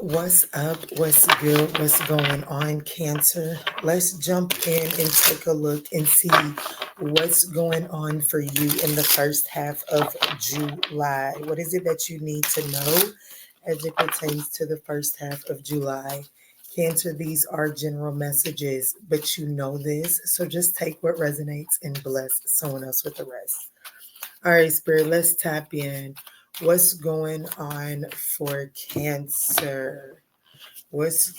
What's up? What's good? What's going on, Cancer? Let's jump in and take a look and see what's going on for you in the first half of July. What is it that you need to know as it pertains to the first half of July? Cancer, these are general messages, but you know this. So just take what resonates and bless someone else with the rest. All right, Spirit, let's tap in. What's going on for Cancer? What's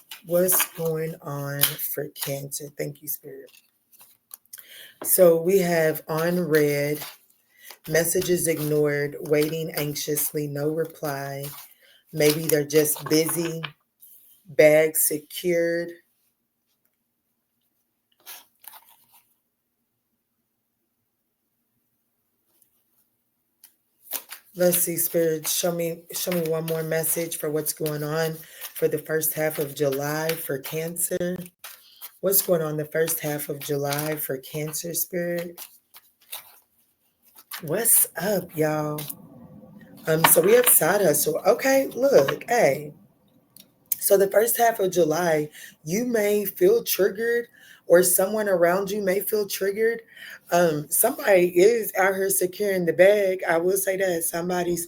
going on for Cancer? Thank you, Spirit. So we have on red, messages ignored, waiting anxiously, no reply. Maybe they're just busy, bag secured. Let's see, Spirit, show me one more message for what's going on for the first half of July for Cancer. What's going on the first half of July for Cancer, Spirit? What's up, y'all? So we have side hustle. Okay, look, hey. So the first half of July, you may feel triggered, or someone around you may feel triggered. Somebody is out here securing the bag. I will say that somebody's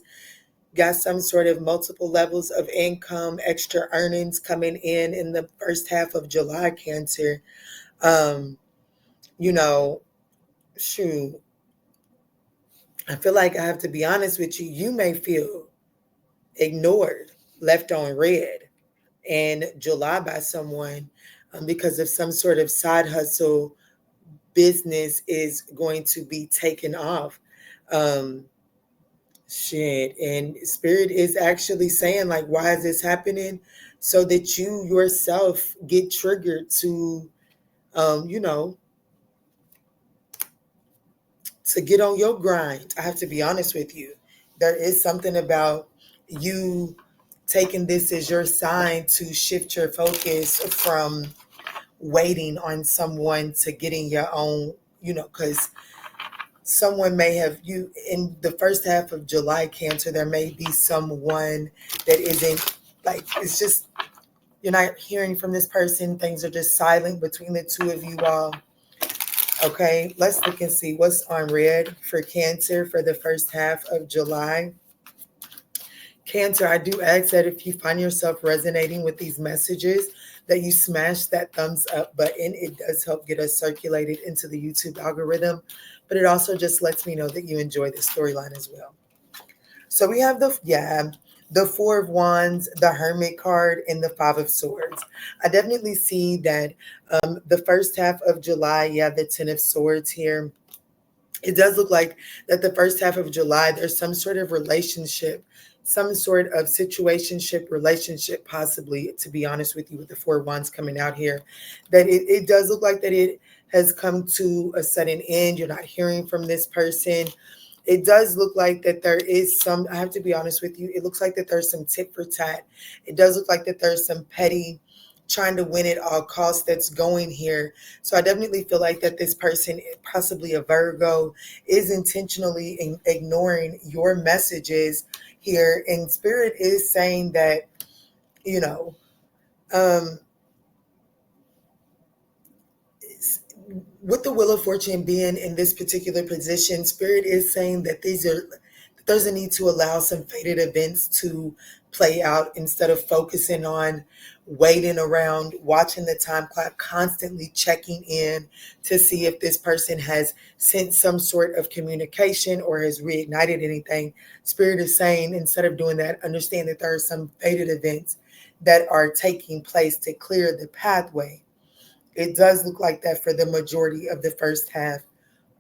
got some sort of multiple levels of income, extra earnings coming in the first half of July, Cancer. Um, you know, shoot, I feel like I have to be honest with you. You may feel ignored, left on red in July by someone because of some sort of side hustle business is going to be taken off. Um, and Spirit is actually saying, like, why is this happening? So that you yourself get triggered to, you know, to get on your grind. I have to be honest with you. There is something about you taking this as your sign to shift your focus from waiting on someone to getting your own, because someone may have you in the first half of July, Cancer. There may be someone that isn't like, it's just, you're not hearing from this person. Things are just silent between the two of you all. Okay, let's look and see what's on red for Cancer for the first half of July. Cancer, I do ask that if you find yourself resonating with these messages, that you smash that thumbs up button. It does help get us circulated into the YouTube algorithm, but it also just lets me know that you enjoy the storyline as well. So we have the Four of Wands, the Hermit card, and the Five of Swords. I definitely see that the first half of July, the Ten of Swords here. It does look like that the first half of July, there's some sort of relationship, some sort of situationship, relationship, possibly, to be honest with you, with the Four of Wands coming out here, that it does look like that it has come to a sudden end. You're not hearing from this person. It does look like that there is some, I have to be honest with you, it looks like that there's some tit for tat. It does look like that there's some petty trying to win at all costs that's going here. So I definitely feel like that this person, possibly a Virgo, is intentionally ignoring your messages here. And Spirit is saying that, um, with the Wheel of Fortune being in this particular position, Spirit is saying that there's a need to allow some fated events to play out instead of focusing on waiting around, watching the time clock, constantly checking in to see if this person has sent some sort of communication or has reignited anything. Spirit is saying, instead of doing that, understand that there are some fated events that are taking place to clear the pathway. It does look like that for the majority of the first half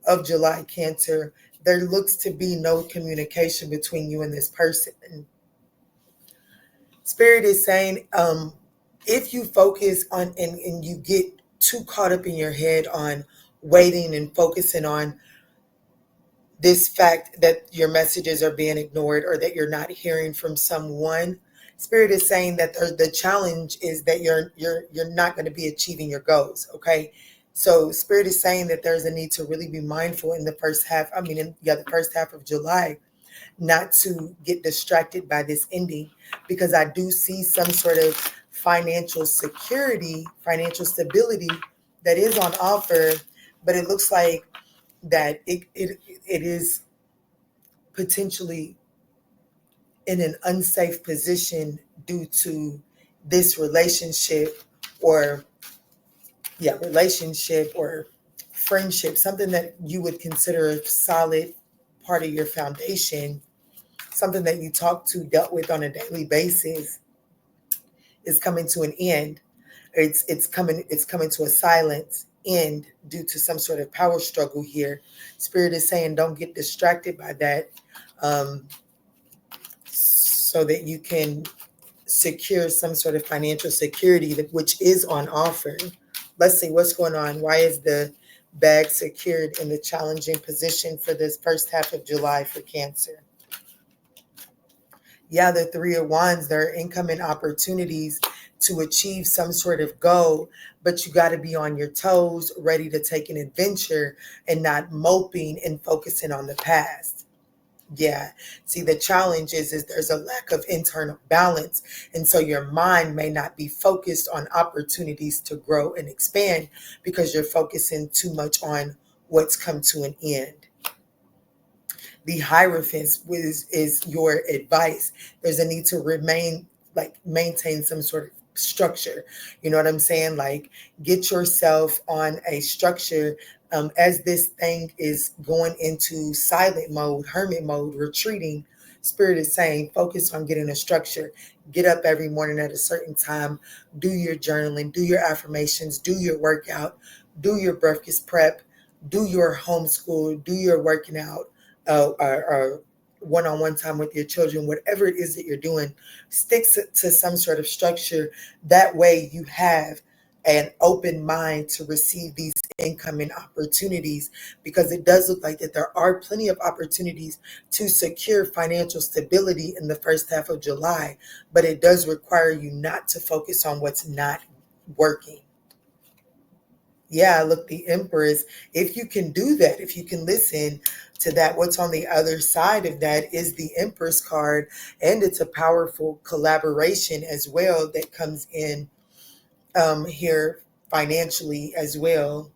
of July, Cancer. There looks to be no communication between you and this person. Spirit is saying, if you focus on and you get too caught up in your head on waiting and focusing on this fact that your messages are being ignored or that you're not hearing from someone, Spirit is saying that the challenge is that you're not going to be achieving your goals. Okay, so Spirit is saying that there's a need to really be mindful in the first half. The first half of July, not to get distracted by this ending, because I do see some sort of financial security, financial stability that is on offer, but it looks like that it is potentially in an unsafe position due to this relationship, or relationship or friendship, something that you would consider a solid part of your foundation, something that you talk to, dealt with on a daily basis, is coming to an end. It's coming to a silent end due to some sort of power struggle here. Spirit is saying don't get distracted by that, so that you can secure some sort of financial security, which is on offer. Let's see what's going on. Why is the bag secured in the challenging position for this first half of July for Cancer? Yeah, the Three of Wands, there are incoming opportunities to achieve some sort of goal, but you got to be on your toes, ready to take an adventure and not moping and focusing on the past. Yeah. See, the challenge is there's a lack of internal balance. And so your mind may not be focused on opportunities to grow and expand because you're focusing too much on what's come to an end. The Hierophant is your advice. There's a need to maintain some sort of structure. You know what I'm saying? Like, get yourself on a structure. As this thing is going into silent mode, hermit mode, retreating, Spirit is saying focus on getting a structure. Get up every morning at a certain time, do your journaling, do your affirmations, do your workout, do your breakfast prep, do your homeschool, do your working out, or one-on-one time with your children, whatever it is that you're doing, stick to some sort of structure. That way you have an open mind to receive these incoming opportunities, because it does look like that there are plenty of opportunities to secure financial stability in the first half of July, but it does require you not to focus on what's not working. Yeah, look, the Empress, if you can do that, if you can listen to that, what's on the other side of that is the Empress card, and it's a powerful collaboration as well that comes in here financially as well.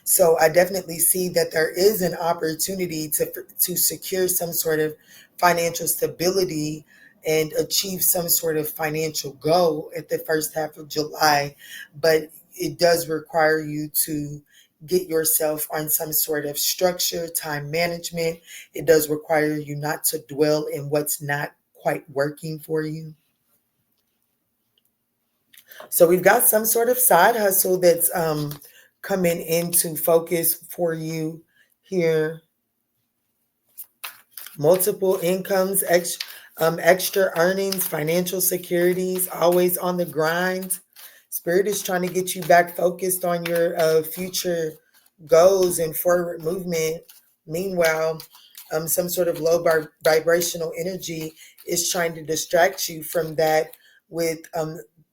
So I definitely see that there is an opportunity to secure some sort of financial stability and achieve some sort of financial goal at the first half of July. But it does require you to get yourself on some sort of structure, time management. It does require you not to dwell in what's not quite working for you. So we've got some sort of side hustle that's coming into focus for you here. Multiple incomes, extra earnings, financial securities, always on the grind. Spirit is trying to get you back focused on your future goals and forward movement. Meanwhile, some sort of low vibrational energy is trying to distract you from that with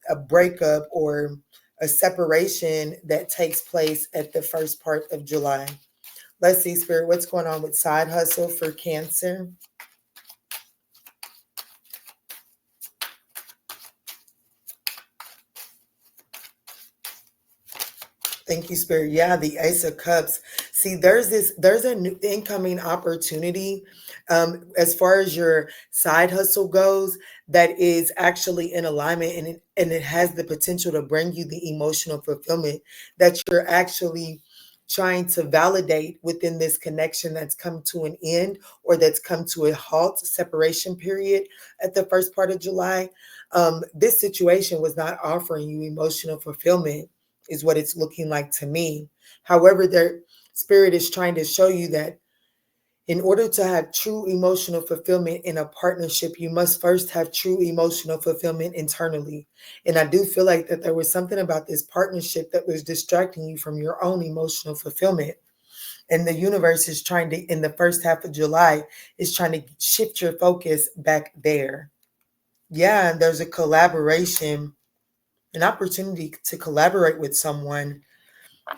a breakup or a separation that takes place at the first part of July. Let's see, Spirit, what's going on with side hustle for Cancer? Thank you, Spirit. Yeah, the Ace of Cups. See, there's a new incoming opportunity as far as your side hustle goes, that is actually in alignment, and it has the potential to bring you the emotional fulfillment that you're actually trying to validate within this connection that's come to an end, or that's come to a halt, separation period at the first part of July. This situation was not offering you emotional fulfillment, is what it's looking like to me. However, their Spirit is trying to show you that in order to have true emotional fulfillment in a partnership, you must first have true emotional fulfillment internally. And I do feel like that there was something about this partnership that was distracting you from your own emotional fulfillment. And the universe is trying to, in the first half of July, is trying to shift your focus back there. Yeah, and there's a collaboration, an opportunity to collaborate with someone.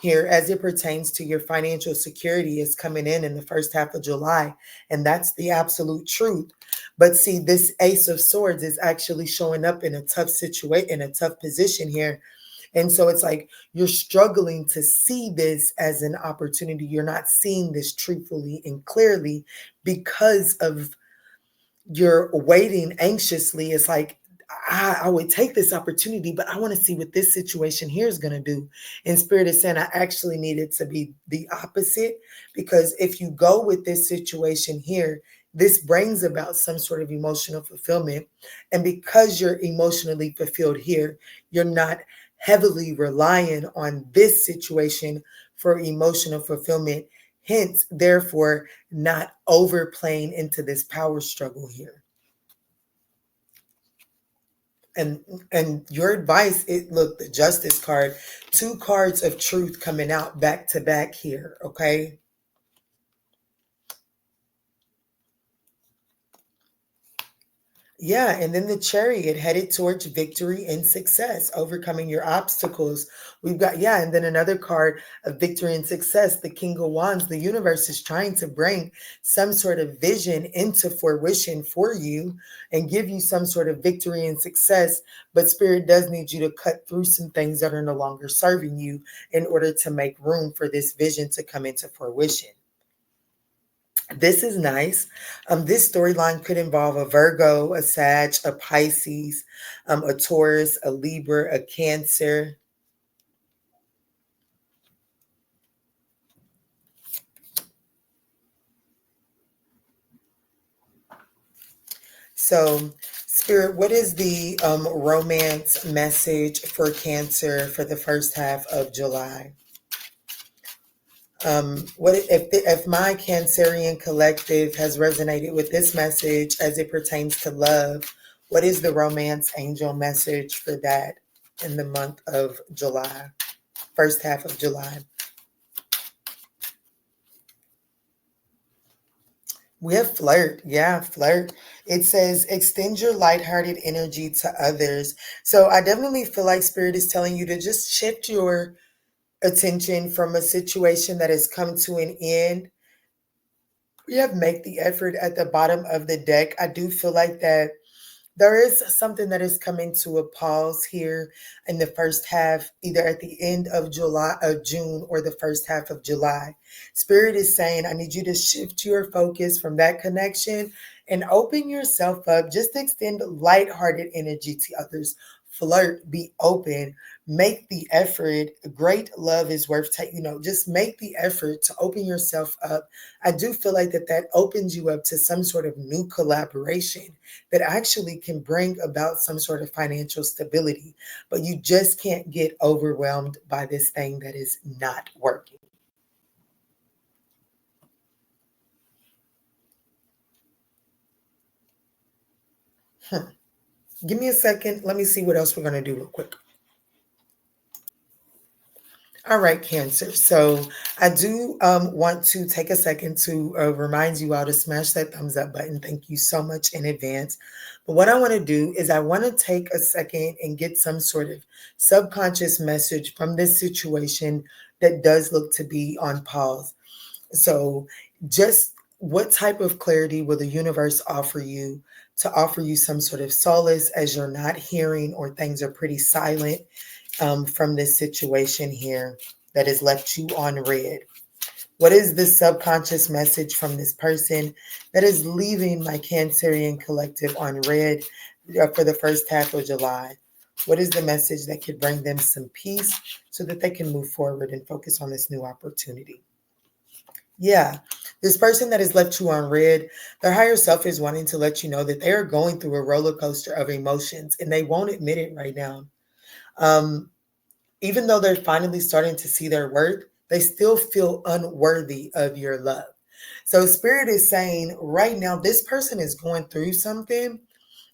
here as it pertains to your financial security is coming in the first half of July. And that's the absolute truth. But see, this Ace of Swords is actually showing up in a tough situation, in a tough position here. And so it's like you're struggling to see this as an opportunity. You're not seeing this truthfully and clearly because of you're waiting anxiously. It's like, I would take this opportunity, but I want to see what this situation here is going to do. And Spirit is saying I actually need it to be the opposite, because if you go with this situation here, this brings about some sort of emotional fulfillment. And because you're emotionally fulfilled here, you're not heavily relying on this situation for emotional fulfillment. Hence, therefore, not overplaying into this power struggle here. And your advice, look, the Justice card, 2 cards of truth coming out back to back here, okay? Yeah, and then the Chariot headed towards victory and success, overcoming your obstacles. We've got, yeah, and then another card of victory and success, the King of Wands. The universe is trying to bring some sort of vision into fruition for you and give you some sort of victory and success. But Spirit does need you to cut through some things that are no longer serving you in order to make room for this vision to come into fruition. This is nice. This storyline could involve a Virgo, a Sag, a Pisces, a Taurus, a Libra, a Cancer. So, Spirit, what is the romance message for Cancer for the first half of July? What if my Cancerian collective has resonated with this message as it pertains to love? What is the romance angel message for that in the month of July, first half of July? We have flirt. Yeah, flirt. It says extend your lighthearted energy to others. So I definitely feel like Spirit is telling you to just shift your attention from a situation that has come to an end. We have make the effort at the bottom of the deck. I do feel like that there is something that is coming to a pause here in the first half, either at the end of June, or the first half of July. Spirit is saying, I need you to shift your focus from that connection and open yourself up. Just extend lighthearted energy to others. Flirt, be open, make the effort. Great love is worth taking, just make the effort to open yourself up. I do feel like that opens you up to some sort of new collaboration that actually can bring about some sort of financial stability. But you just can't get overwhelmed by this thing that is not working. Give me a second. Let me see what else we're going to do real quick. All right, Cancer. So I do want to take a second to remind you all to smash that thumbs up button. Thank you so much in advance. But what I want to do is I want to take a second and get some sort of subconscious message from this situation that does look to be on pause. So just what type of clarity will the universe offer you to offer you some sort of solace as you're not hearing or things are pretty silent from this situation here that has left you on red? What is the subconscious message from this person that is leaving my Cancerian collective on red for the first half of July? What is the message that could bring them some peace so that they can move forward and focus on this new opportunity? Yeah, this person that has left you on red, their higher self is wanting to let you know that they are going through a roller coaster of emotions and they won't admit it right now. Um, Even though they're finally starting to see their worth, they still feel unworthy of your love. So Spirit is saying right now, this person is going through something.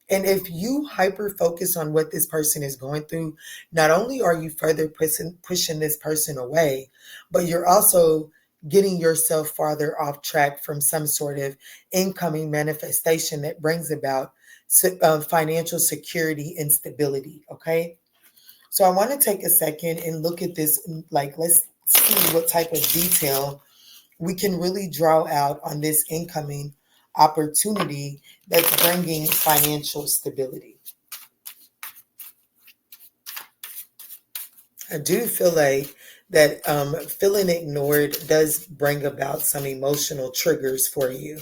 And if you hyper focus on what this person is going through, not only are you further pushing this person away, but you're also getting yourself farther off track from some sort of incoming manifestation that brings about financial security and stability. Okay. So I want to take a second and look at this. Like, let's see what type of detail we can really draw out on this incoming opportunity that's bringing financial stability. I do feel like that feeling ignored does bring about some emotional triggers for you.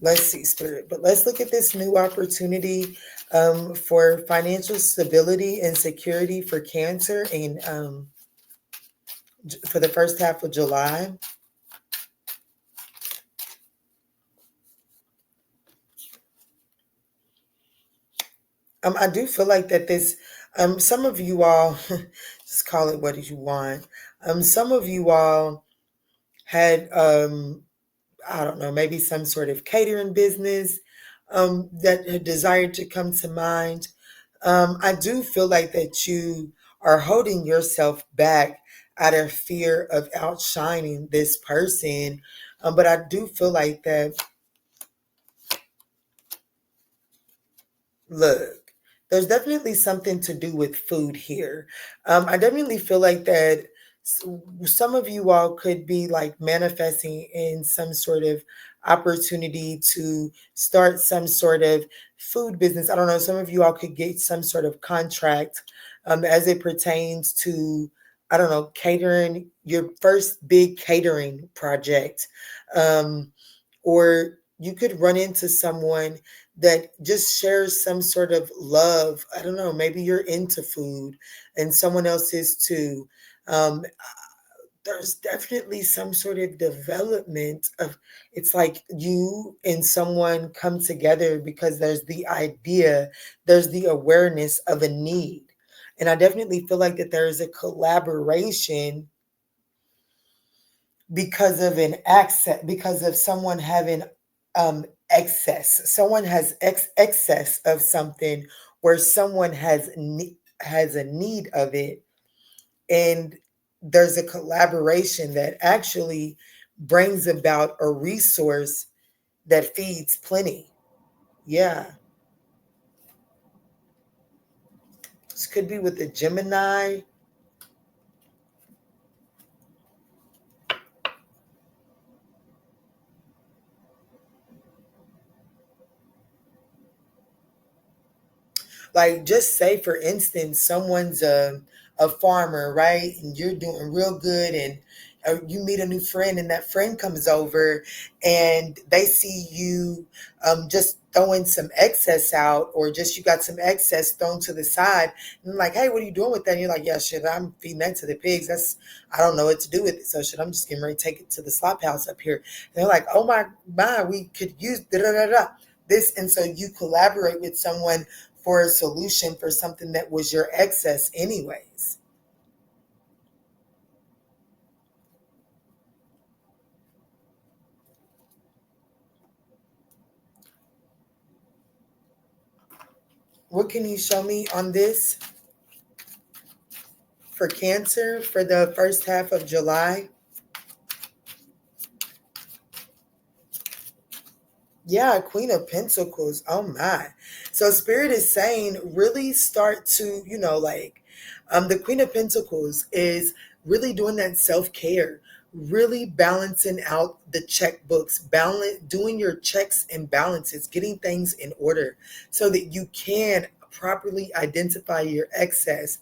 Let's see, Spirit. But let's look at this new opportunity for financial stability and security for Cancer and for the first half of July. I do feel like that this, some of you all, just call it what you want. Some of you all had, I don't know, maybe some sort of catering business that had desired to come to mind. I do feel like that you are holding yourself back out of fear of outshining this person. But I do feel like that, look, there's definitely something to do with food here. I definitely feel like that some of you all could be like manifesting in some sort of opportunity to start some sort of food business. I don't know. Some of you all could get some sort of contract as it pertains to, I don't know, catering, your first big catering project. Or you could run into someone that just shares some sort of love. I don't know, maybe you're into food and someone else is too. Um, there's definitely some sort of development of, it's like you and someone come together because there's the idea, there's the awareness of a need. And I definitely feel like that there is a collaboration because of an access, because of someone having excess. Someone has excess of something, where someone has a need of it, and there's a collaboration that actually brings about a resource that feeds plenty. Yeah, this could be with the Gemini. Like, just say, for instance, someone's a farmer, right? And you're doing real good, and you meet a new friend, and that friend comes over and they see you just throwing some excess out, or just you got some excess thrown to the side. And I'm like, hey, what are you doing with that? And you're like, yeah, shit, I'm feeding that to the pigs. I don't know what to do with it. So shit, I'm just getting ready to take it to the slop house up here. And they're like, oh my, we could use da da da da this. And so you collaborate with someone for a solution for something that was your excess anyways. What can you show me on this for Cancer for the first half of July? Yeah, Queen of Pentacles. Oh my. So Spirit is saying really start to, like, the Queen of Pentacles is really doing that self-care, really balancing out the checkbooks, doing your checks and balances, getting things in order so that you can properly identify your excess.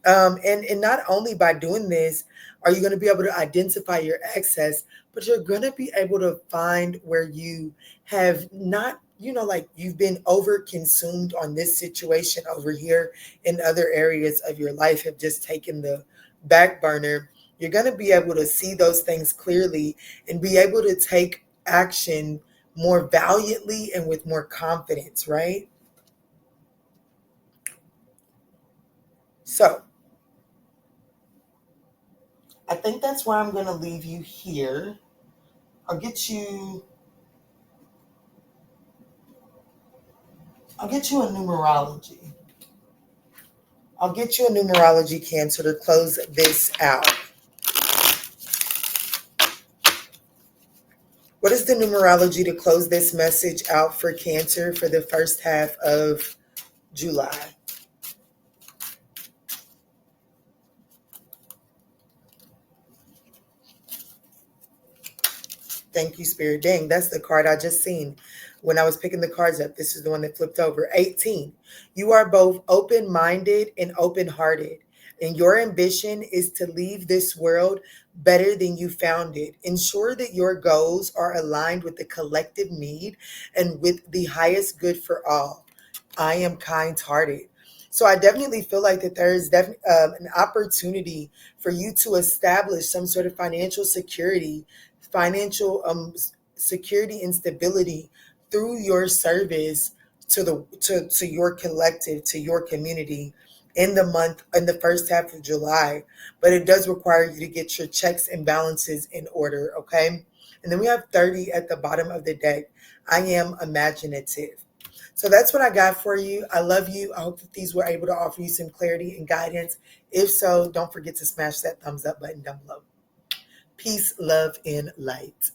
And not only by doing this are you going to be able to identify your excess, but you're going to be able to find where you have not, like you've been over consumed on this situation over here, and other areas of your life have just taken the back burner. You're going to be able to see those things clearly and be able to take action more valiantly and with more confidence, right? So I think that's where I'm going to leave you here. I'll get you I'll get you a numerology. I'll get you a numerology, Cancer, to close this out. What is the numerology to close this message out for Cancer for the first half of July? Thank you, Spirit. Dang, that's the card I just seen when I was picking the cards up. This is the one that flipped over. 18. You are both open-minded and open-hearted, and your ambition is to leave this world better than you found it. Ensure that your goals are aligned with the collective need and with the highest good for all. I am kind-hearted. So I definitely feel like that there is definitely an opportunity for you to establish some sort of financial security and stability through your service to your collective, to your community in the first half of July. But it does require you to get your checks and balances in order, okay? And then we have 30 at the bottom of the deck. I am imaginative. So that's what I got for you. I love you. I hope that these were able to offer you some clarity and guidance. If so, don't forget to smash that thumbs up button down below. Peace, love, and light.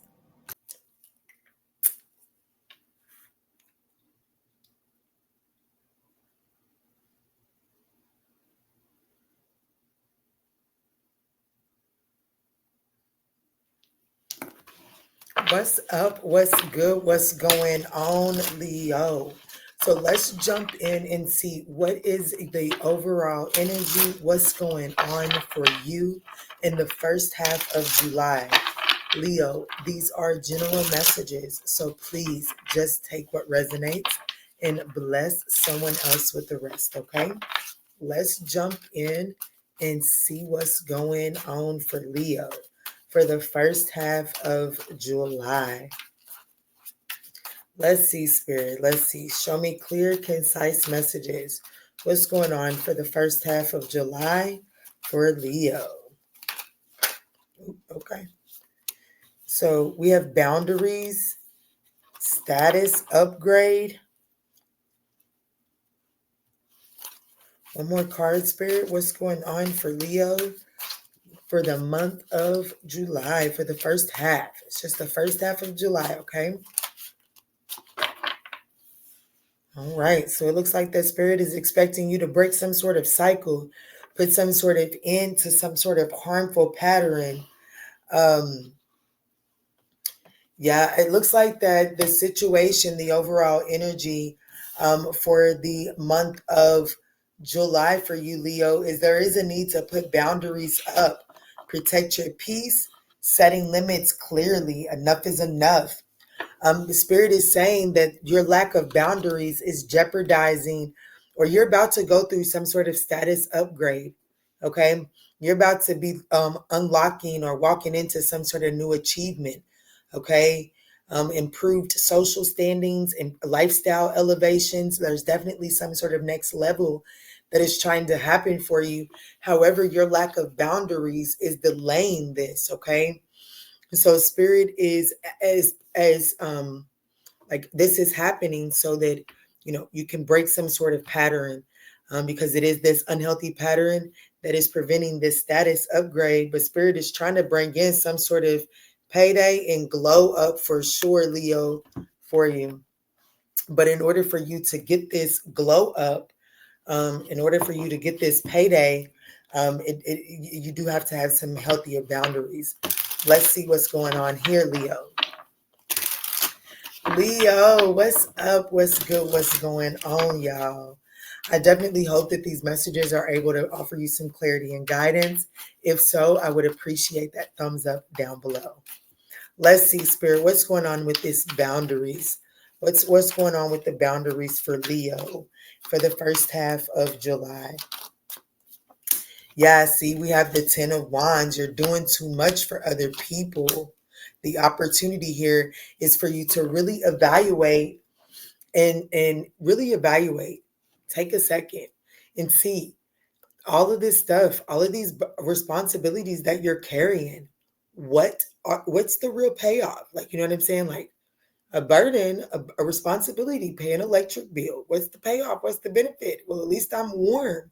What's up? What's good? What's going on, Leo? So let's jump in and see what is the overall energy, what's going on for you in the first half of July. Leo, these are general messages, so please just take what resonates and bless someone else with the rest, okay? Let's jump in and see what's going on for Leo for the first half of July. Let's see, Spirit. Let's see. Show me clear, concise messages. What's going on for the first half of July for Leo? Okay. So we have boundaries, status upgrade. One more card, Spirit. What's going on for Leo for the month of July, for the first half? It's just the first half of July, okay? All right. So it looks like that Spirit is expecting you to break some sort of cycle, put some sort of end to some sort of harmful pattern. Yeah, it looks like that the situation, the overall energy for the month of July for you, Leo, is there is a need to put boundaries up, protect your peace, setting limits clearly. Enough is enough. The Spirit is saying that your lack of boundaries is jeopardizing, or you're about to go through some sort of status upgrade. Okay. You're about to be unlocking or walking into some sort of new achievement. Okay. Improved social standings and lifestyle elevations. There's definitely some sort of next level that is trying to happen for you. However, your lack of boundaries is delaying this. Okay. So Spirit is as like this is happening so that you can break some sort of pattern, because it is this unhealthy pattern that is preventing this status upgrade. But Spirit is trying to bring in some sort of payday and glow up for sure, Leo, for you. But in order for you to get this glow up, in order for you to get this payday, you do have to have some healthier boundaries. Let's see what's going on here, Leo. Leo, what's up? What's good? What's going on, y'all? I definitely hope that these messages are able to offer you some clarity and guidance. If so, I would appreciate that thumbs up down below. Let's see, Spirit, what's going on with this boundaries? What's going on with the boundaries for Leo for the first half of July? Yeah, see, we have the 10 of Wands. You're doing too much for other people. The opportunity here is for you to really evaluate and really evaluate. Take a second and see all of this stuff, all of these responsibilities that you're carrying. What's the real payoff? Like, you know what I'm saying? Like, a burden, a responsibility, pay an electric bill. What's the payoff? What's the benefit? Well, at least I'm warm.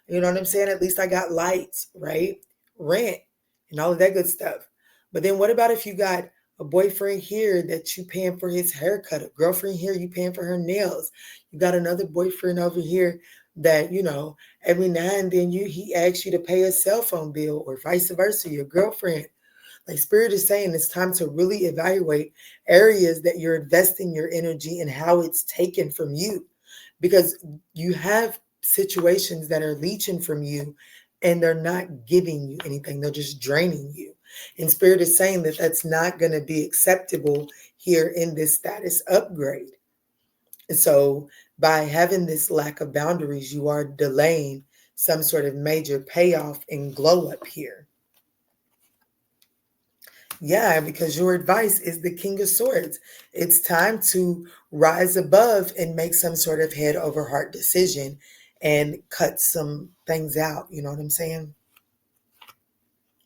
You know what I'm saying? At least I got lights, right? Rent and all of that good stuff. But then what about if you got a boyfriend here that you paying for his haircut, a girlfriend here you paying for her nails? You got another boyfriend over here that, every now and then he asks you to pay a cell phone bill, or vice versa, your girlfriend. Like Spirit is saying, it's time to really evaluate areas that you're investing your energy and how it's taken from you, because you have situations that are leeching from you and they're not giving you anything. They're just draining you. And Spirit is saying that that's not going to be acceptable here in this status upgrade. And so by having this lack of boundaries, you are delaying some sort of major payoff and glow up here. Yeah, because your advice is the King of Swords. It's time to rise above and make some sort of head over heart decision and cut some things out. You know what I'm saying?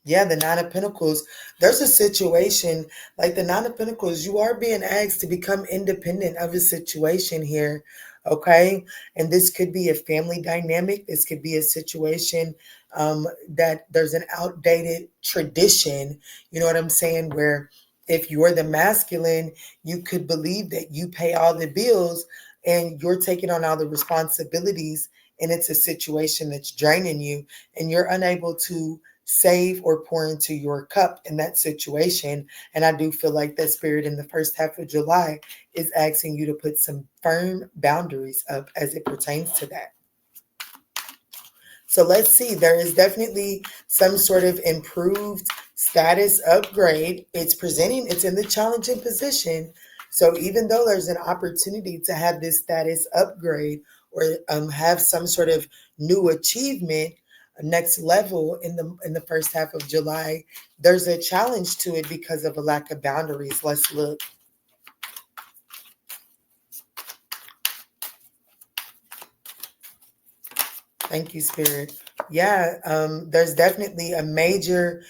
Yeah, the Nine of Pentacles. There's a situation like the Nine of Pentacles. You are being asked to become independent of a situation here. Okay. And this could be a family dynamic. This could be a situation that there's an outdated tradition. You know what I'm saying? Where if you're the masculine, you could believe that you pay all the bills and you're taking on all the responsibilities. And it's a situation that's draining you and you're unable to save or pour into your cup in that situation. And I do feel like that Spirit in the first half of July is asking you to put some firm boundaries up as it pertains to that. So let's see, there is definitely some sort of improved status upgrade. It's in the challenging position. So even though there's an opportunity to have this status upgrade or have some sort of new achievement, next level in the first half of July, there's a challenge to it because of a lack of boundaries. Let's look. Thank you, Spirit. Yeah, there's definitely a major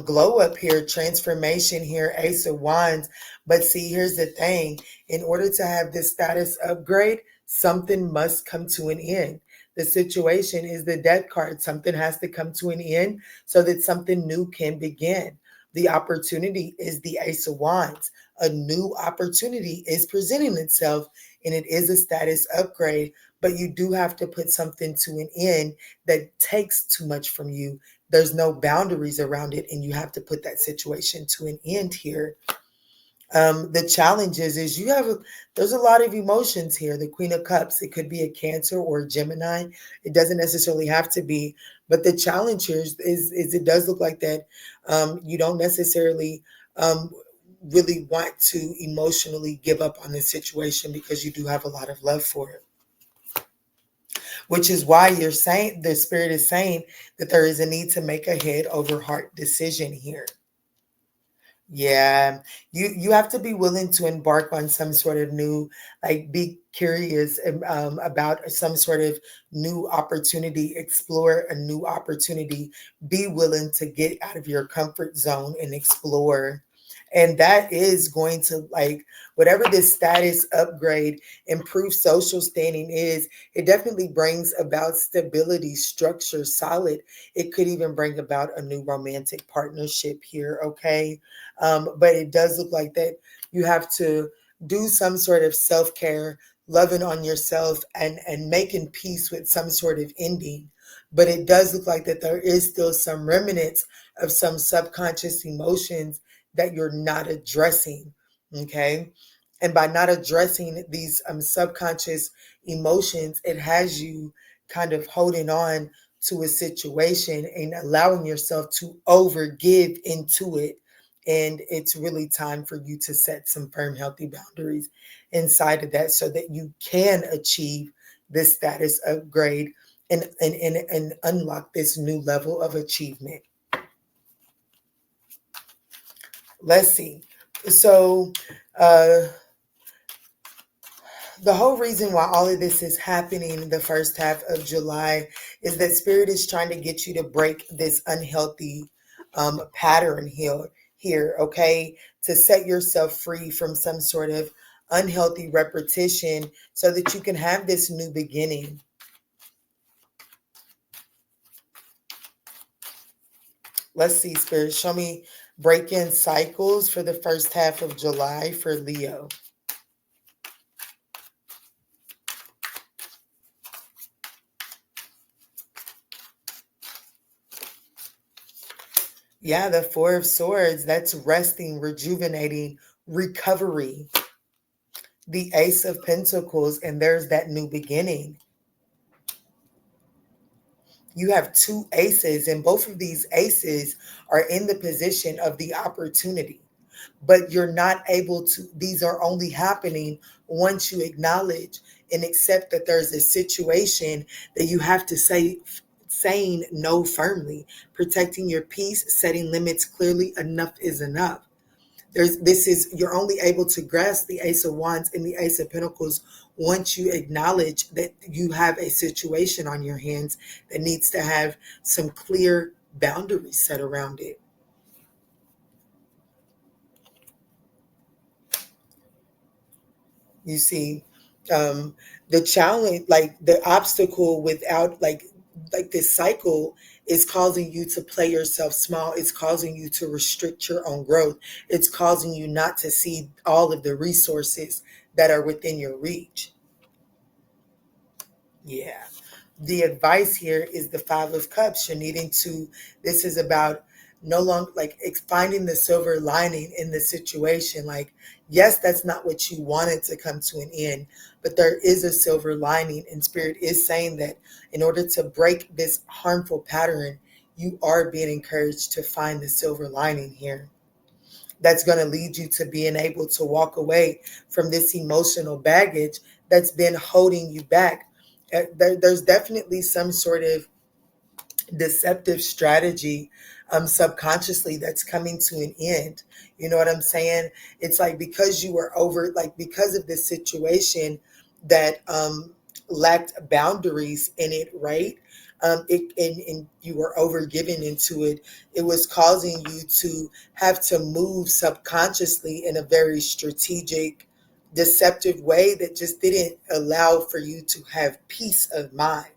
glow up here, transformation here, Ace of Wands. But see, here's the thing. In order to have this status upgrade, something must come to an end. The situation is the Death card. Something has to come to an end so that something new can begin. The opportunity is the Ace of Wands. A new opportunity is presenting itself, and it is a status upgrade, but you do have to put something to an end that takes too much from you. There's no boundaries around it, and you have to put that situation to an end here. The challenge is there's a lot of emotions here. The Queen of Cups, it could be a Cancer or a Gemini. It doesn't necessarily have to be, but the challenge here is it does look like that you don't necessarily really want to emotionally give up on this situation because you do have a lot of love for it. Which is why you're saying, the Spirit is saying that there is a need to make a head over heart decision here. Yeah, you have to be willing to embark on some sort of new, like be curious about some sort of new opportunity, explore a new opportunity, be willing to get out of your comfort zone and explore. And that is going to, like, whatever this status upgrade, improved social standing is, it definitely brings about stability, structure, solid. It could even bring about a new romantic partnership here, okay? But it does look like that you have to do some sort of self-care, loving on yourself and making peace with some sort of ending. But it does look like that there is still some remnants of some subconscious emotions that you're not addressing. Okay. And by not addressing these subconscious emotions, it has you kind of holding on to a situation and allowing yourself to overgive into it. And it's really time for you to set some firm, healthy boundaries inside of that so that you can achieve this status upgrade and unlock this new level of achievement. Let's see. So, the whole reason why all of this is happening in the first half of July is that Spirit is trying to get you to break this unhealthy pattern here, okay? To set yourself free from some sort of unhealthy repetition so that you can have this new beginning. Let's see, Spirit, show me break-in cycles for the first half of July for Leo. Yeah, the Four of Swords, that's resting, rejuvenating, recovery. The Ace of Pentacles, and there's that new beginning. You have two aces, and both of these aces are in the position of the opportunity. But you're not able to, these are only happening once you acknowledge and accept that there's a situation that you have to saying no firmly, protecting your peace, setting limits clearly. Enough is enough. You're only able to grasp the Ace of Wands and the Ace of Pentacles once you acknowledge that you have a situation on your hands that needs to have some clear boundaries set around it. You see, the challenge, like the obstacle without like this cycle is causing you to play yourself small. It's causing you to restrict your own growth. It's causing you not to see all of the resources that are within your reach. Yeah. The advice here is the Five of Cups. You're needing to, this is about no longer like finding the silver lining in the situation. Like, yes, that's not what you wanted to come to an end, but there is a silver lining, and Spirit is saying that in order to break this harmful pattern, you are being encouraged to find the silver lining here. That's going to lead you to being able to walk away from this emotional baggage that's been holding you back. There's definitely some sort of deceptive strategy subconsciously that's coming to an end. You know what I'm saying? It's like because you were over, like because of this situation that lacked boundaries in it, right? And you were over given into it. It was causing you to have to move subconsciously in a very strategic, deceptive way that just didn't allow for you to have peace of mind.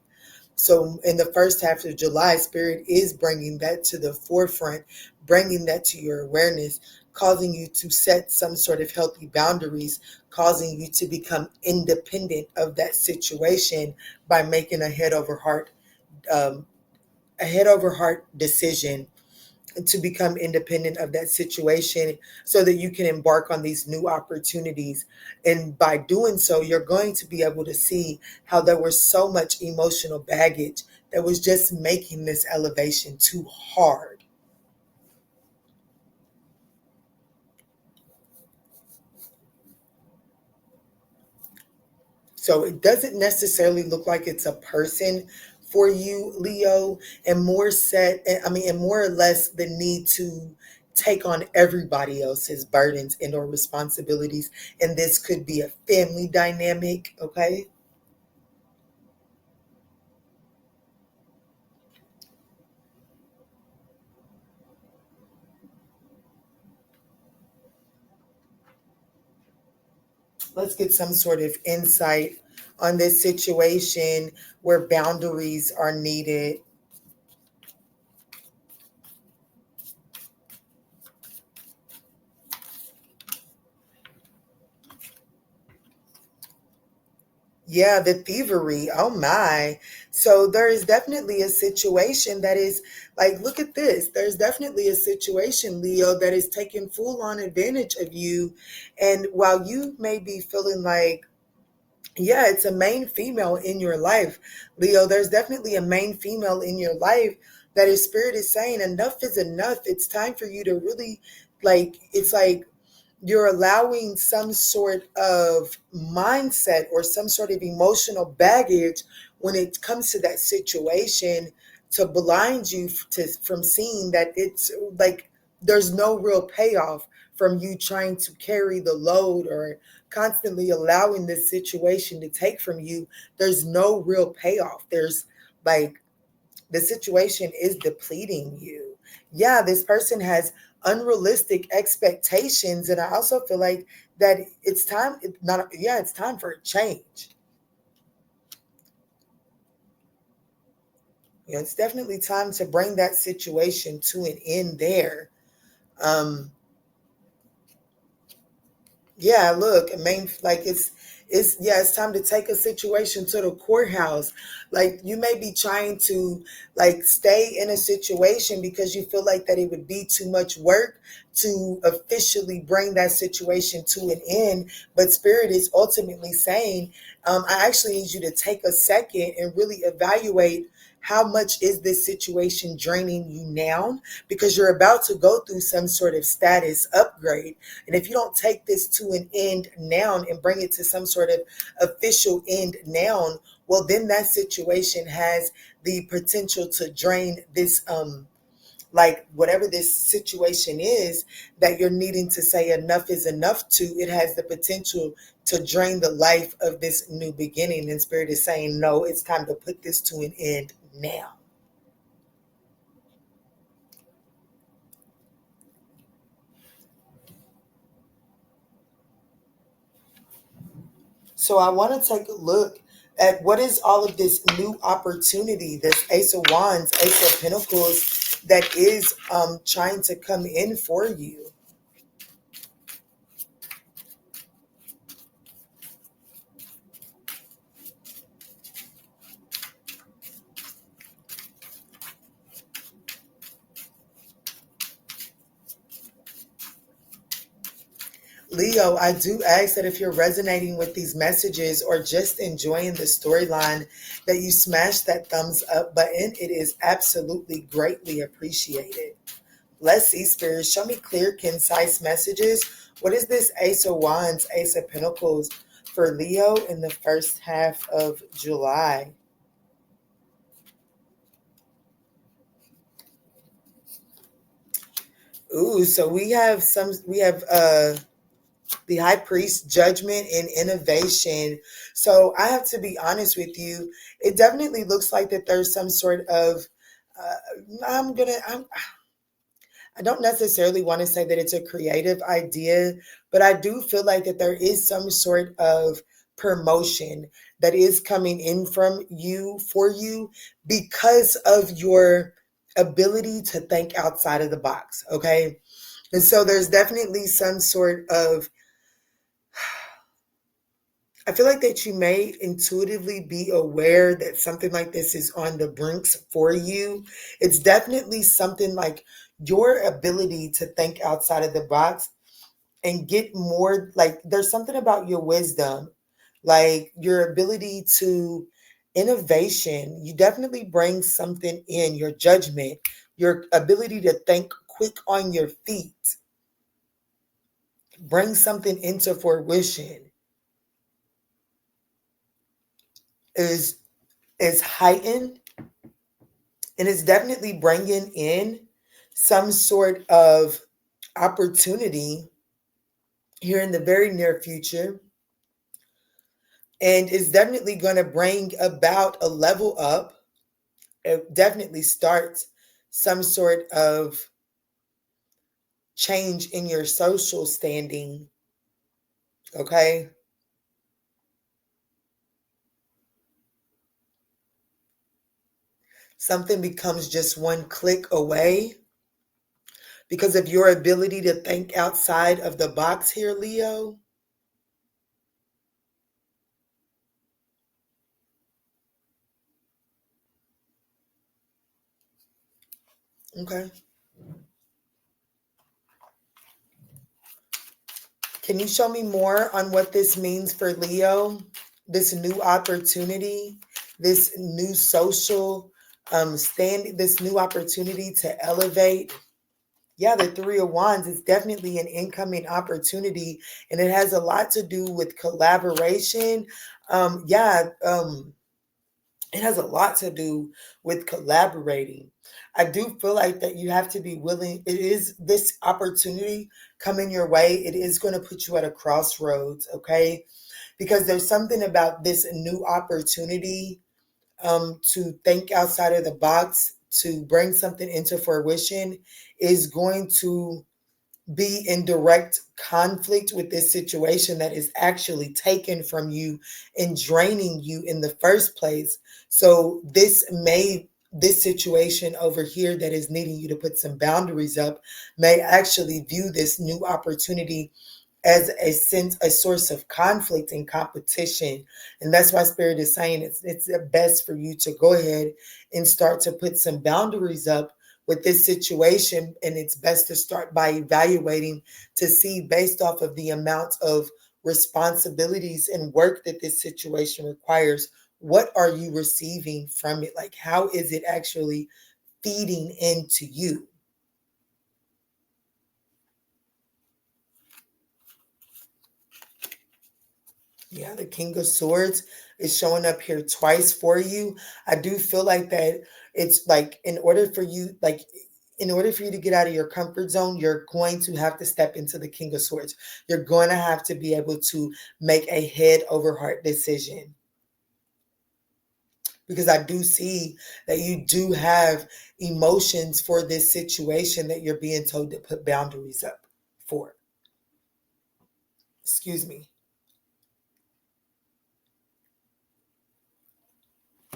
So in the first half of July, Spirit is bringing that to the forefront, bringing that to your awareness, causing you to set some sort of healthy boundaries, causing you to become independent of that situation by making um, a head over heart decision to become independent of that situation so that you can embark on these new opportunities. And by doing so, you're going to be able to see how there was so much emotional baggage that was just making this elevation too hard. So it doesn't necessarily look like it's a person for you, Leo, and and more or less the need to take on everybody else's burdens and or responsibilities. And this could be a family dynamic, okay? Let's get some sort of insight on this situation where boundaries are needed. Yeah, the thievery. Oh my. So there is definitely a situation that is like, look at this. There's definitely a situation, Leo, that is taking full on advantage of you. And while you may be feeling like, yeah, it's a main female in your life, Leo, there's definitely a main female in your life that his spirit is saying enough is enough. It's time for you to really it's like you're allowing some sort of mindset or some sort of emotional baggage when it comes to that situation to blind you from seeing that it's like there's no real payoff from you trying to carry the load or constantly allowing this situation to take from you. There's no real payoff. There's like the situation is depleting you. Yeah, this person has unrealistic expectations, and I also feel like that it's time. It's not. Yeah, it's time for a change. Yeah, it's definitely time to bring that situation to an end. There. Um, yeah, look, I mean, like It's time to take a situation to the courthouse. Like, you may be trying to like stay in a situation because you feel like that it would be too much work to officially bring that situation to an end. But Spirit is ultimately saying, I actually need you to take a second and really evaluate how much is this situation draining you now, because you're about to go through some sort of status upgrade. And if you don't take this to an end now and bring it to some sort of official end now, well, then that situation has the potential to drain this, like whatever this situation is that you're needing to say enough is enough to, it has the potential to drain the life of this new beginning. And Spirit is saying, no, it's time to put this to an end now. So I want to take a look at what is all of this new opportunity, this Ace of Wands, Ace of Pentacles, that is trying to come in for you. Leo, I do ask that if you're resonating with these messages or just enjoying the storyline, that you smash that thumbs up button. It is absolutely greatly appreciated. Let's see, Spirit. Show me clear, concise messages. What is this Ace of Wands, Ace of Pentacles for Leo in the first half of July? Ooh, so we have the High Priest, judgment and innovation. So I have to be honest with you. It definitely looks like that there's some sort of I don't necessarily want to say that it's a creative idea, but I do feel like that there is some sort of promotion that is coming in from you for you because of your ability to think outside of the box. Okay. And so there's definitely some sort of, I feel like that you may intuitively be aware that something like this is on the brinks for you. It's definitely something like your ability to think outside of the box and get more, like there's something about your wisdom, like your ability to innovation. You definitely bring something in your judgment, your ability to think quick on your feet, bring something into fruition is heightened, and it's definitely bringing in some sort of opportunity here in the very near future, and it's definitely going to bring about a level up. It definitely starts some sort of change in your social standing. Okay. Something becomes just one click away because of your ability to think outside of the box here, Leo. Okay. Can you show me more on what this means for Leo? This new opportunity, this new social standing, this new opportunity to elevate. Yeah, the Three of Wands is definitely an incoming opportunity, and it has a lot to do with collaboration. It has a lot to do with collaborating. I do feel like that you have to be willing. It is this opportunity coming your way. It is going to put you at a crossroads, okay? Because there's something about this new opportunity to think outside of the box, to bring something into fruition, is going to be in direct conflict with this situation that is actually taken from you and draining you in the first place. So this situation over here that is needing you to put some boundaries up may actually view this new opportunity as a source of conflict and competition. And that's why Spirit is saying it's best for you to go ahead and start to put some boundaries up with this situation. And it's best to start by evaluating to see, based off of the amount of responsibilities and work that this situation requires, what are you receiving from it? Like, how is it actually feeding into you? Yeah, the King of Swords is showing up here twice for you. I do feel like that it's like, in order for you to get out of your comfort zone, you're going to have to step into the King of Swords. You're going to have to be able to make a head over heart decision. Because I do see that you do have emotions for this situation that you're being told to put boundaries up for. Excuse me.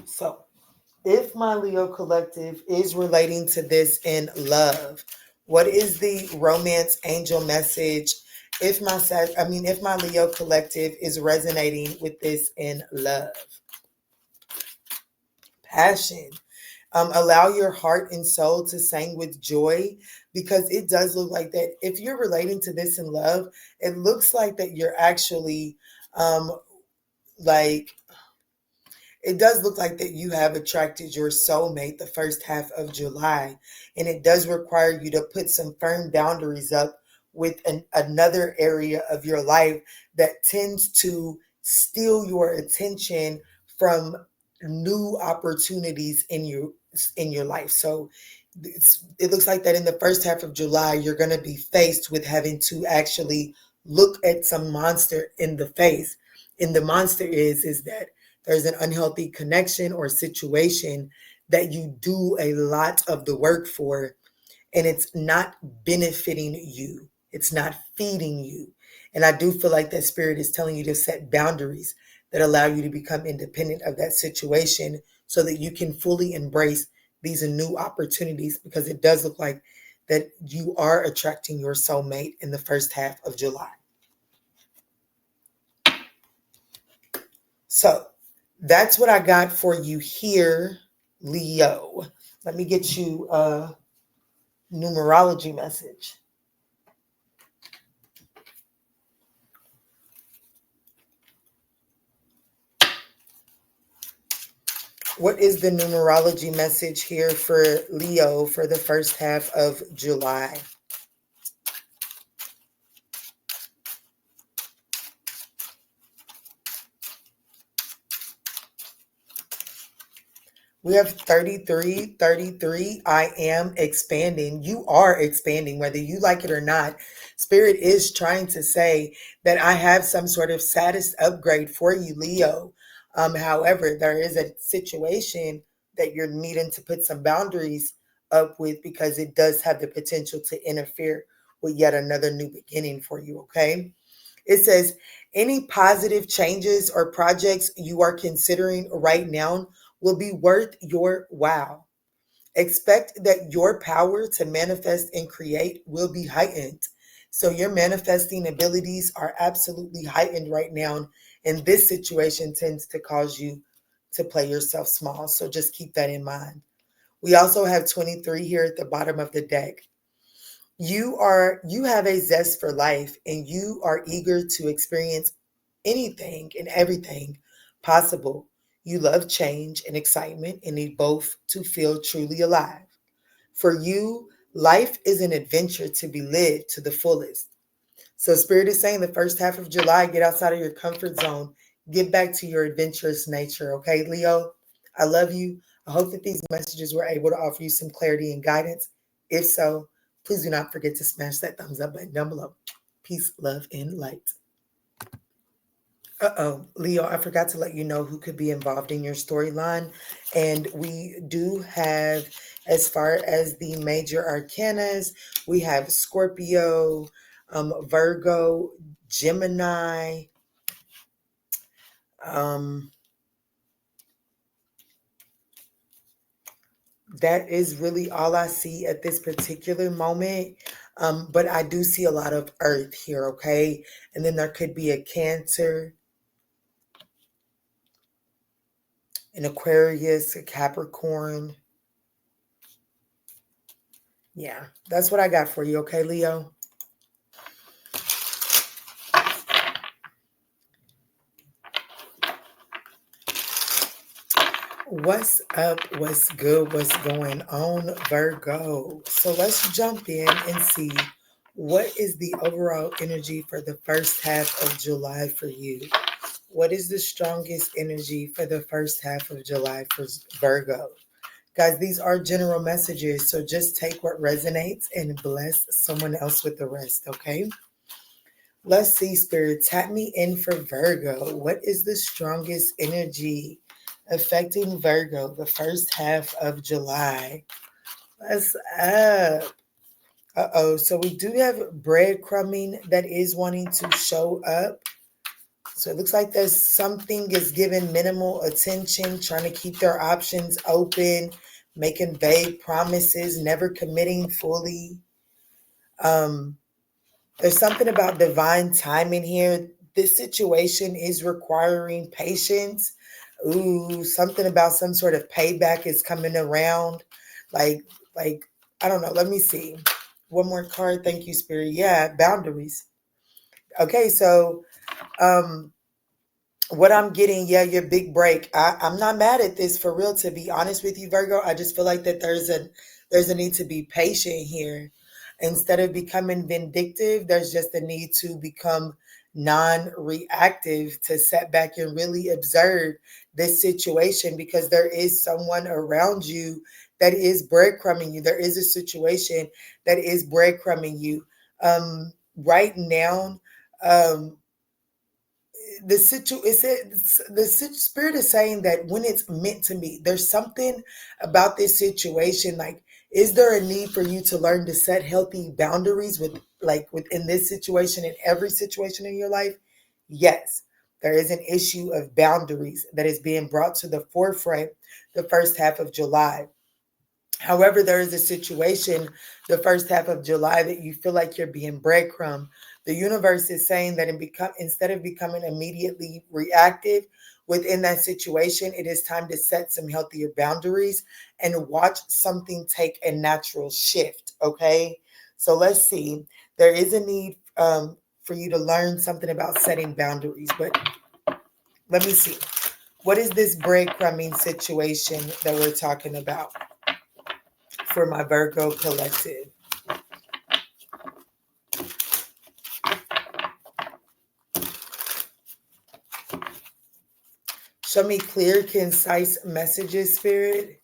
So, if my Leo collective is relating to this in love, what is the romance angel message? If my Leo collective is resonating with this in love, passion. Allow your heart and soul to sing with joy, because it does look like that. If you're relating to this in love, it looks like that you're actually like it does look like that you have attracted your soulmate the first half of July. And it does require you to put some firm boundaries up with another area of your life that tends to steal your attention from new opportunities in your life. So it looks like that in the first half of July, you're going to be faced with having to actually look at some monster in the face. And the monster is that there's an unhealthy connection or situation that you do a lot of the work for, and it's not benefiting you. It's not feeding you. And I do feel like that Spirit is telling you to set boundaries that allow you to become independent of that situation so that you can fully embrace these new opportunities, because it does look like that you are attracting your soulmate in the first half of July. So that's what I got for you here, Leo. Let me get you a numerology message. What is the numerology message here for Leo for the first half of July? We have 33, 33. I am expanding. You are expanding, whether you like it or not. Spirit is trying to say that I have some sort of status upgrade for you, Leo. However, there is a situation that you're needing to put some boundaries up with, because it does have the potential to interfere with yet another new beginning for you, okay? It says, any positive changes or projects you are considering right now will be worth your wow. Expect that your power to manifest and create will be heightened. So your manifesting abilities are absolutely heightened right now. And this situation tends to cause you to play yourself small. So just keep that in mind. We also have 23 here at the bottom of the deck. You have a zest for life, and you are eager to experience anything and everything possible. You love change and excitement and need both to feel truly alive. For you, life is an adventure to be lived to the fullest. So Spirit is saying the first half of July, get outside of your comfort zone, get back to your adventurous nature. Okay, Leo, I love you. I hope that these messages were able to offer you some clarity and guidance. If so, please do not forget to smash that thumbs up button down below. Peace, love, and light. Leo, I forgot to let you know who could be involved in your storyline. And we do have, as far as the major arcanas, we have Scorpio, Virgo, Gemini. That is really all I see at this particular moment. But I do see a lot of earth here, okay? And then there could be a Cancer, an Aquarius, a Capricorn. Yeah, that's what I got for you, okay, Leo? What's up? What's good? What's going on, Virgo? So let's jump in and see what is the overall energy for the first half of July for you. What is the strongest energy for the first half of July for Virgo? Guys, these are general messages, so just take what resonates and bless someone else with the rest, okay? Let's see, Spirit, tap me in for Virgo. What is the strongest energy affecting Virgo the first half of July? What's up? Uh-oh, so we do have breadcrumbing that is wanting to show up. So it looks like there's something is given minimal attention, trying to keep their options open, making vague promises, never committing fully. There's something about divine timing here. This situation is requiring patience. Ooh, something about some sort of payback is coming around. Like, like, I don't know. Let me see. One more card. Thank you, Spirit. Yeah, boundaries. Okay, so what I'm getting, yeah, your big break. I'm not mad at this for real, to be honest with you, Virgo. I just feel like that there's a need to be patient here. Instead of becoming vindictive, there's just a need to become non-reactive, to set back and really observe this situation, because there is someone around you that is breadcrumbing you. There is a situation that is breadcrumbing you. Right now, um, the spirit is saying that when it's meant to be, there's something about this situation. Like, is there a need for you to learn to set healthy boundaries within this situation, in every situation in your life? Yes, there is an issue of boundaries that is being brought to the forefront the first half of July. However, there is a situation the first half of July that you feel like you're being breadcrumb. The universe is saying that instead of becoming immediately reactive within that situation, it is time to set some healthier boundaries and watch something take a natural shift. Okay, so let's see. There is a need for you to learn something about setting boundaries, but let me see. What is this breadcrumbing situation that we're talking about for my Virgo collective? Show me clear, concise messages, Spirit.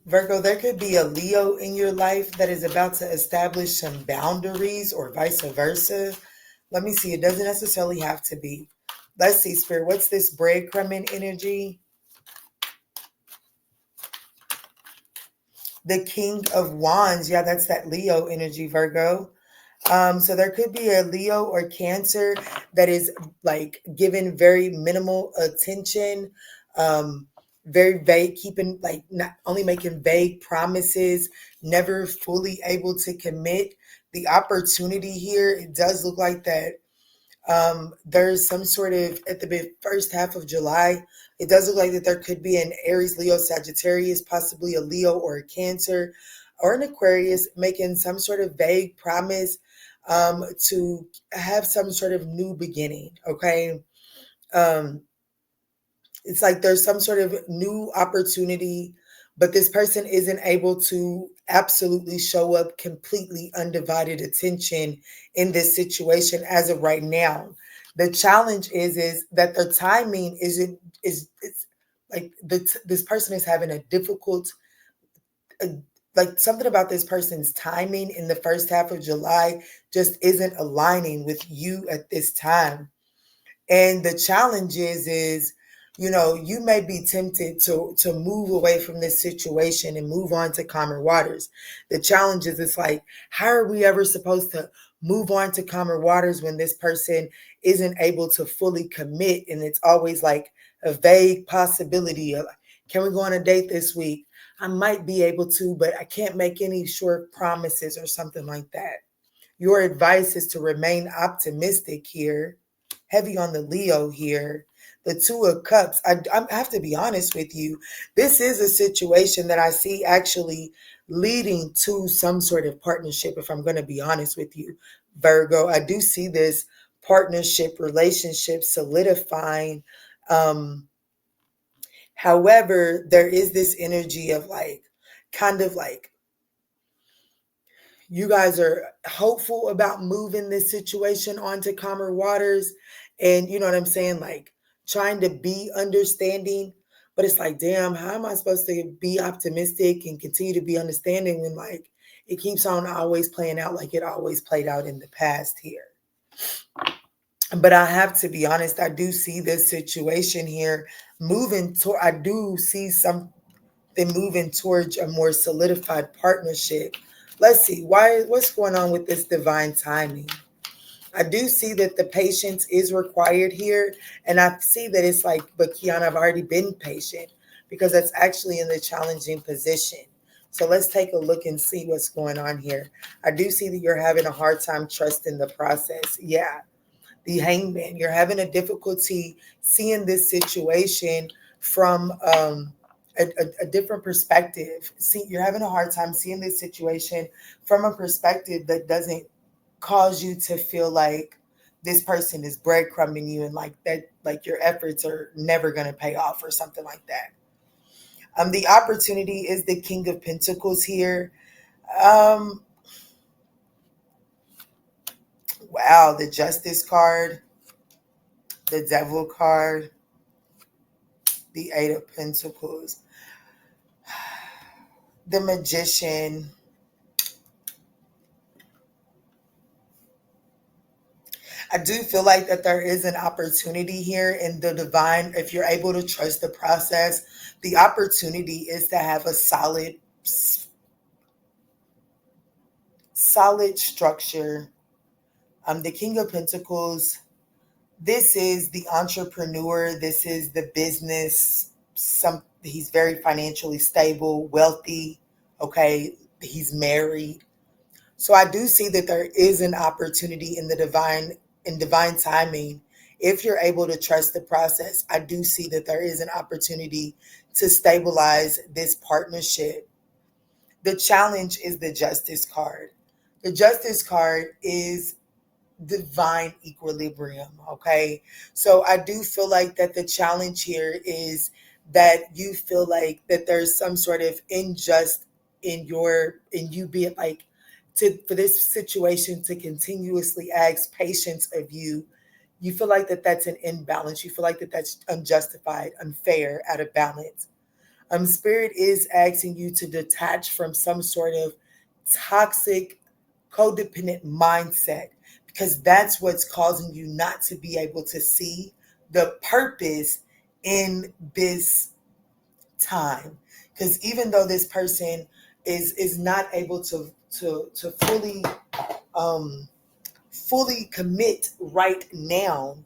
Virgo, there could be a Leo in your life that is about to establish some boundaries, or vice versa. Let me see. It doesn't necessarily have to be. Let's see, Spirit. What's this breadcrumbing energy? The King of Wands. Yeah, that's that Leo energy, Virgo. So there could be a Leo or Cancer that is like given very minimal attention, very vague, keeping like not only making vague promises, never fully able to commit. The opportunity here, it does look like that there's some sort of, at the first half of July, it does look like that there could be an Aries, Leo, Sagittarius, possibly a Leo or a Cancer or an Aquarius making some sort of vague promise to have some sort of new beginning. Okay. Um, it's like there's some sort of new opportunity, but this person isn't able to absolutely show up completely undivided attention in this situation as of right now. The challenge is that the timing isn't is it's like this person is having a difficult uh, like something about this person's timing in the first half of July just isn't aligning with you at this time. And the challenge is, you may be tempted to move away from this situation and move on to calmer waters. The challenge is, it's like, how are we ever supposed to move on to calmer waters when this person isn't able to fully commit? And it's always like a vague possibility of, can we go on a date this week? I might be able to, but I can't make any short promises or something like that. Your advice is to remain optimistic here. Heavy on the Leo here. The Two of Cups. I have to be honest with you. This is a situation that I see actually leading to some sort of partnership, if I'm going to be honest with you, Virgo. I do see this partnership relationship solidifying. However, there is this energy of like, kind of like, you guys are hopeful about moving this situation onto calmer waters. And you know what I'm saying? Like trying to be understanding. But it's like, damn, how am I supposed to be optimistic and continue to be understanding when like it keeps on always playing out like it always played out in the past here? But I have to be honest, I do see this situation here moving toward, I do see something moving towards a more solidified partnership. Let's see, what's going on with this divine timing? I do see that the patience is required here. And I see that it's like, but Kiana, I've already been patient, because that's actually in the challenging position. So let's take a look and see what's going on here. I do see that you're having a hard time trusting the process. Yeah. The Hangman, you're having a difficulty seeing this situation from a different perspective. See, you're having a hard time seeing this situation from a perspective that doesn't cause you to feel like this person is breadcrumbing you and like that, like your efforts are never going to pay off or something like that. The opportunity is the King of Pentacles here. Wow, the Justice card, the Devil card, the Eight of Pentacles, the Magician. I do feel like that there is an opportunity here in the divine. If you're able to trust the process, the opportunity is to have a solid structure. The King of Pentacles, this is the entrepreneur. This is the business. He's very financially stable, wealthy. Okay. He's married. So I do see that there is an opportunity in divine timing. If you're able to trust the process, I do see that there is an opportunity to stabilize this partnership. The challenge is the Justice card. The Justice card is divine equilibrium. Okay. So I do feel like that the challenge here is that you feel like that there's some sort of injustice in you being like, for this situation to continuously ask patience of you. You feel like that that's an imbalance. You feel like that that's unjustified, unfair, out of balance. Spirit is asking you to detach from some sort of toxic, codependent mindset, because that's what's causing you not to be able to see the purpose in this time. Because even though this person is not able to fully commit right now,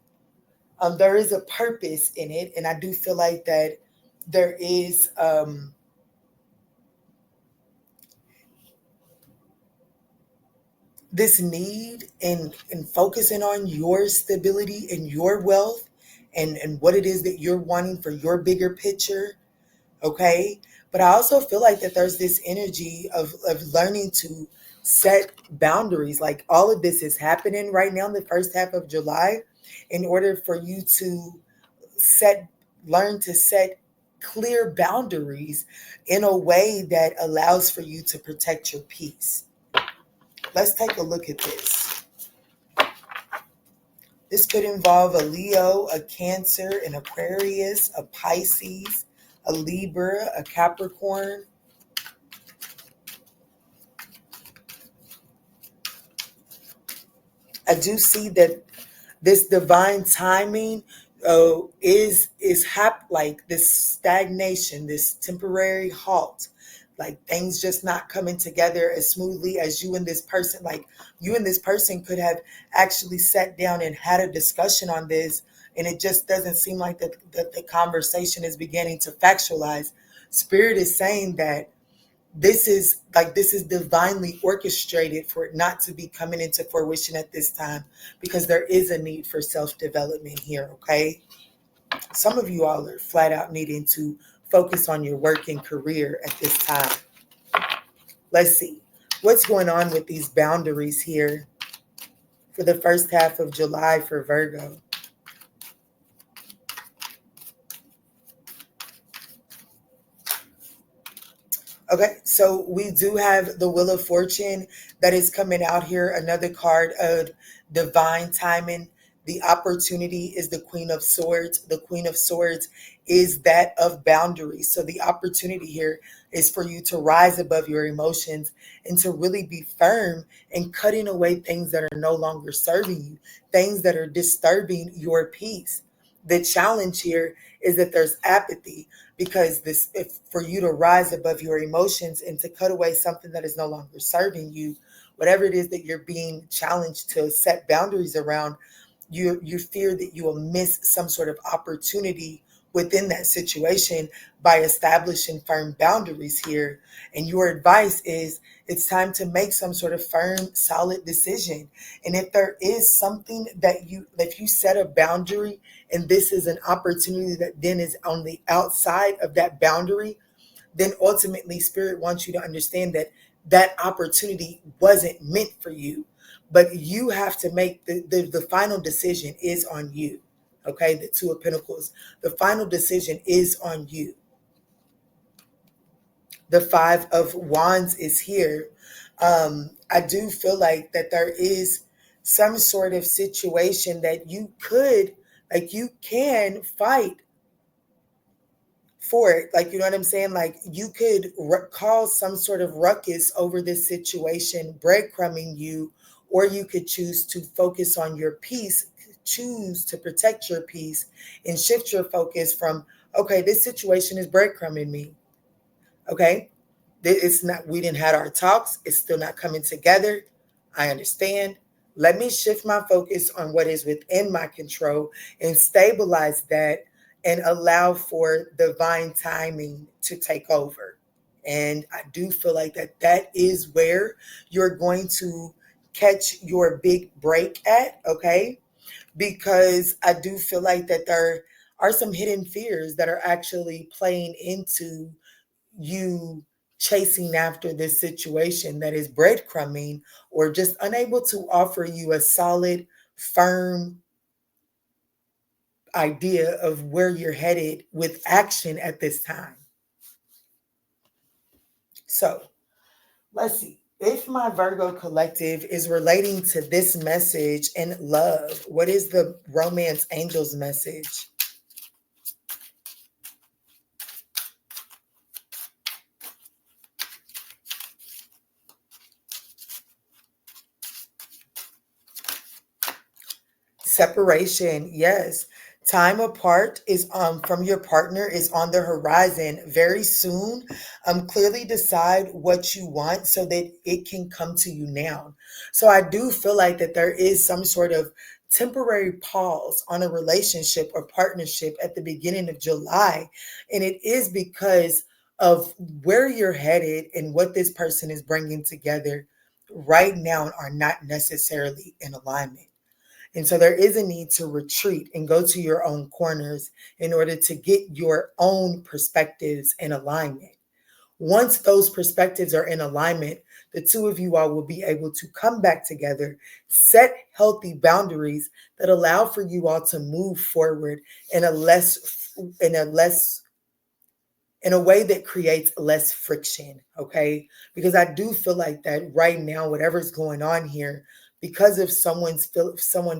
there is a purpose in it, and I do feel like that there is this need in focusing on your stability and your wealth and what it is that you're wanting for your bigger picture. Okay. But I also feel like that there's this energy of learning to set boundaries. Like all of this is happening right now in the first half of July, in order for you to learn to set clear boundaries in a way that allows for you to protect your peace. Let's take a look at this. This could involve a Leo, a Cancer, an Aquarius, a Pisces, a Libra, a Capricorn. I do see that this divine timing is like this stagnation, this temporary halt, like things just not coming together as smoothly as you and this person. Like you and this person could have actually sat down and had a discussion on this and it just doesn't seem like that the conversation is beginning to factualize. Spirit is saying that this is divinely orchestrated for it not to be coming into fruition at this time, because there is a need for self-development here, okay? Some of you all are flat out needing to focus on your work and career at this time. Let's see what's going on with these boundaries here for the first half of July for Virgo. Okay, so we do have the Wheel of Fortune that is coming out here, another card of divine timing. The opportunity is the Queen of Swords. The Queen of Swords is that of boundaries. So the opportunity here is for you to rise above your emotions and to really be firm and cutting away things that are no longer serving you, things that are disturbing your peace. The challenge here is that there's apathy, because if for you to rise above your emotions and to cut away something that is no longer serving you, whatever it is that you're being challenged to set boundaries around, you fear that you will miss some sort of opportunity within that situation by establishing firm boundaries here. And your advice is it's time to make some sort of firm, solid decision. And if there is something if you set a boundary and this is an opportunity that then is on the outside of that boundary, then ultimately Spirit wants you to understand that that opportunity wasn't meant for you. But you have to make the final decision is on you. Okay, the Two of Pentacles. The final decision is on you. The Five of Wands is here. I do feel like that there is some sort of situation that you can fight for it. Like, you know what I'm saying? Like, you could cause some sort of ruckus over this situation, breadcrumbing you, or you could choose to focus on your peace, choose to protect your peace, and shift your focus from, okay, this situation is breadcrumbing me. Okay, it's not, we didn't have our talks, it's still not coming together. I understand. Let me shift my focus on what is within my control and stabilize that and allow for divine timing to take over. And I do feel like that is where you're going to catch your big break at, okay? Because I do feel like that there are some hidden fears that are actually playing into you chasing after this situation that is breadcrumbing or just unable to offer you a solid, firm idea of where you're headed with action at this time. So let's see. If my Virgo collective is relating to this message in love, what is the romance angels message? Separation, yes. Time apart is from your partner is on the horizon very soon. Clearly decide what you want so that it can come to you now. So I do feel like that there is some sort of temporary pause on a relationship or partnership at the beginning of July. And it is because of where you're headed and what this person is bringing together right now are not necessarily in alignment. And so there is a need to retreat and go to your own corners in order to get your own perspectives in alignment. Once those perspectives are in alignment, the two of you all will be able to come back together, set healthy boundaries that allow for you all to move forward in a way that creates less friction, okay? Because I do feel like that right now, whatever's going on here, because of someone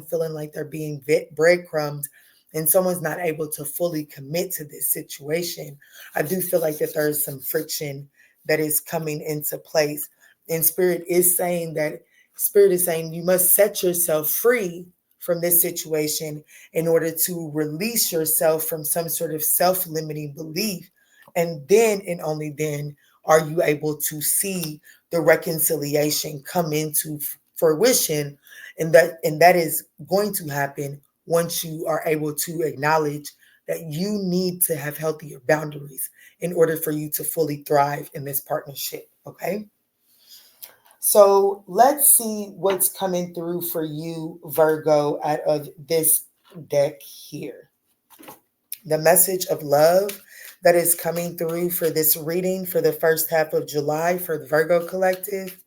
feeling like they're being breadcrumbed and someone's not able to fully commit to this situation, I do feel like that there is some friction that is coming into place. And Spirit is saying you must set yourself free from this situation in order to release yourself from some sort of self-limiting belief. And then and only then are you able to see the reconciliation come into fruition. And that is going to happen once you are able to acknowledge that you need to have healthier boundaries in order for you to fully thrive in this partnership, okay? So let's see what's coming through for you, Virgo, out of this deck here. The message of love that is coming through for this reading for the first half of July for the Virgo Collective.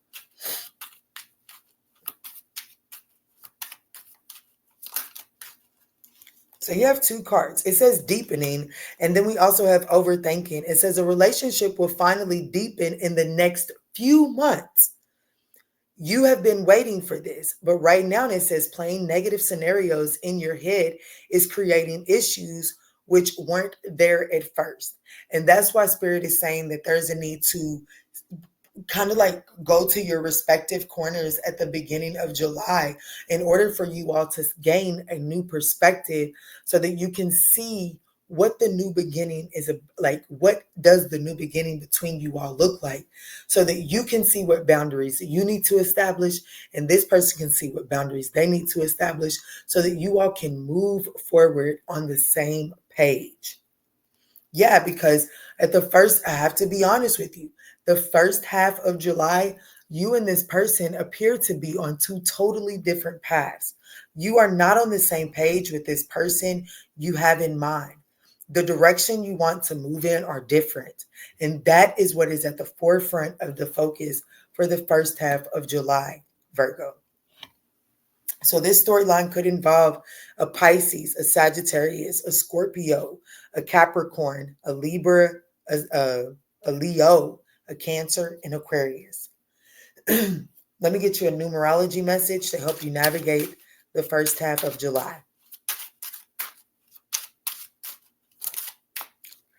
So you have two cards. It says deepening, and then we also have overthinking. It says a relationship will finally deepen in the next few months. You have been waiting for this, but right now it says playing negative scenarios in your head is creating issues which weren't there at first. And that's why Spirit is saying that there's a need to kind of like go to your respective corners at the beginning of July in order for you all to gain a new perspective so that you can see what the new beginning is like. What does the new beginning between you all look like, so that you can see what boundaries you need to establish and this person can see what boundaries they need to establish so that you all can move forward on the same page. Yeah, because at the first, I have to be honest with you, the first half of July, you and this person appear to be on two totally different paths. You are not on the same page with this person you have in mind. The direction you want to move in are different. And that is what is at the forefront of the focus for the first half of July, Virgo. So this storyline could involve a Pisces, a Sagittarius, a Scorpio, a Capricorn, a Libra, a Leo, a Cancer, and Aquarius. Let me get you a numerology message to help you navigate the first half of July.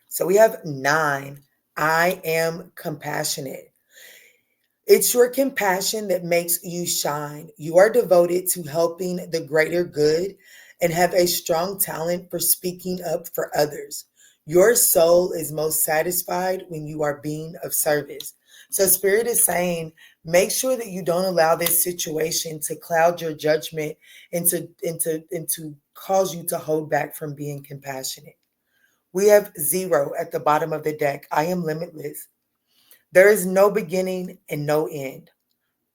So we have 9. I am compassionate. It's your compassion that makes you shine. You are devoted to helping the greater good and have a strong talent for speaking up for others. Your soul is most satisfied when you are being of service. So Spirit is saying, make sure that you don't allow this situation to cloud your judgment and to cause you to hold back from being compassionate. We have 0 at the bottom of the deck. I am limitless. There is no beginning and no end.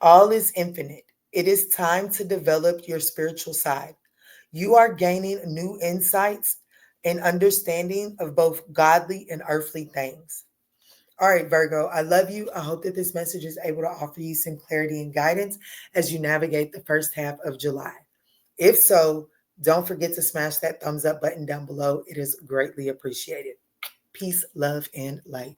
All is infinite. It is time to develop your spiritual side. You are gaining new insights and understanding of both godly and earthly things. All right, Virgo, I love you. I hope that this message is able to offer you some clarity and guidance as you navigate the first half of July. If so, don't forget to smash that thumbs up button down below. It is greatly appreciated. Peace, love, and light.